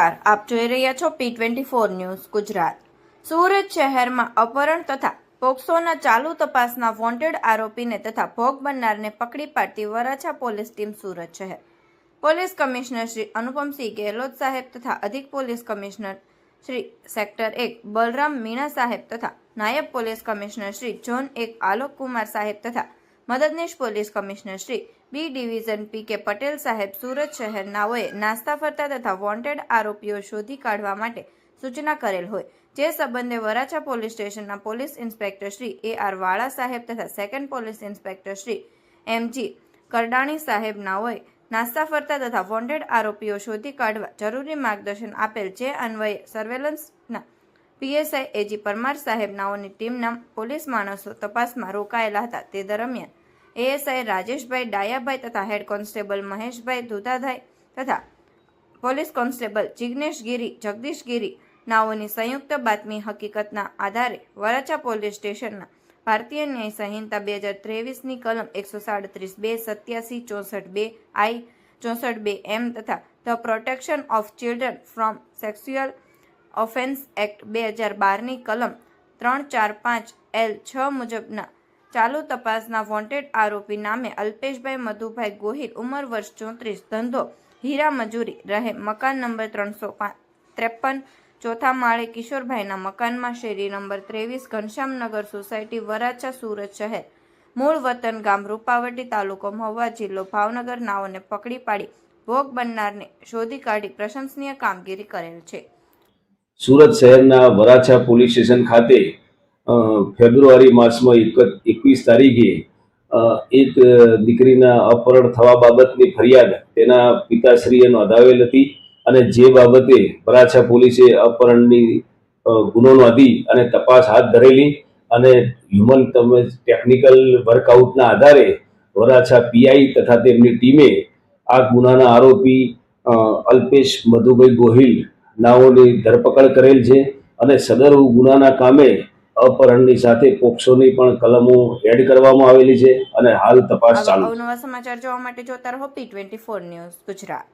નમસ્કાર, આપ જોઈ રહ્યા છો P24 ન્યૂઝ ગુજરાત। સુરત શહેરમાં અપહરણ તથા પોક્સોના ચાલુ તપાસના વોન્ટેડ આરોપીને તથા ભોગ બનનારને પકડી પાડતી વરાછા પોલીસ ટીમ સુરત શહેર પોલીસ કમિશનર શ્રી અનુપમસિંહ ગેહલોત સાહેબ તથા અધિક police commissioner Shri sector 1 Balram Meena સાહેબ તથા નાયબ police commissioner Shri zone 1 Alok Kumar સાહેબ તથા મદદનીશ police commissioner Shri B division P K. Patel સાહેબ સુરત શહેરનાઓએ નાસ્તા ફરતા તથા વોન્ટેડ આરોપીઓ શોધી કાઢવા માટે સૂચના કરેલ હોય જે સંબંધે વરાછા પોલીસ સ્ટેશનના પોલીસ ઇન્સ્પેક્ટર શ્રી એ.આર. વાળા સાહેબ તથા સેકન્ડ પોલીસ ઇન્સ્પેક્ટર શ્રી એમ.જી. કરડાણી સાહેબ નાઓએ નાસ્તા ફરતા તથા વોન્ટેડ આરોપીઓ શોધી કાઢવા જરૂરી માર્ગદર્શન આપેલ જે અન્વયે સર્વેલન્સના પીએસઆઈ એજી પરમાર સાહેબ નાઓની ટીમના પોલીસ માણસો તપાસમાં રોકાયેલા હતા। તે દરમિયાન એએસઆઈ રાજેશભાઈ ડાયાભાઈ તથા હેડ કોન્સ્ટેબલ મહેશભાઈ દુધાધાઈ તથા પોલીસ કોન્સ્ટેબલ જિગ્નેશ ગીરી જગદીશ ગીરી નાઓની સંયુક્ત બાતમી હકીકતના આધારે વરાછા પોલીસ સ્ટેશનના ભારતીય ન્યાય સંહિતા 2023ની કલમ 137(2), 87, 64(2), I, 64(2)M તથા the protection of children from sexual offence act 2012ની કલમ 345(L)6 મુજબના ચાલુ તપાસના વોન્ટેડ આરોપી નામે અલ્પેશભાઈ મધુભાઈ ગોહિલ ઉંમર વર્ષ 34 ધંધો હીરા મજૂરી રહે મકાન નંબર 353 ચોથા માળે કિશોરભાઈના મકાનમાં શેરી નંબર 23 ઘનશ્યામનગર સોસાયટી વરાછા સુરત શહેર મૂળ વતન ગામ રૂપાવટી તાલુકો મહુવા જિલ્લો ભાવનગર નાઓને પકડી પાડી ભોગ બનનારને શોધી કાઢી પ્રશંસનીય કામગીરી કરેલ છે। સુરત શહેરના વરાછા પોલીસ સ્ટેશન ખાતે ફેબ્રુઆરી માસમાં 21 તારીખે એક દીકરીના અપહરણ થવા બાબતની ફરિયાદ તેના પિતાશ્રીએ નોંધાવેલ હતી અને જે બાબતે વરાછા પોલીસે અપહરણની ગુનો નોંધી અને તપાસ હાથ ધરેલી અને હ્યુમન ટેકનિકલ વર્કઆઉટના આધારે વરાછા પીઆઈ તથા તેમની ટીમે આ ગુનાના આરોપી અલ્પેશ મધુભાઈ ગોહિલ નાઓની ધરપકડ કરેલ છે અને સદર ગુનાના કામે અપહરણની સાથે પોક્સોની પણ કલમો એડ કરવામાં આવેલી છે અને હાલ તપાસ ચાલુ છે। નવા સમાચાર જોવા માટે જોતા રહો P24 ન્યૂઝ ગુજરાત।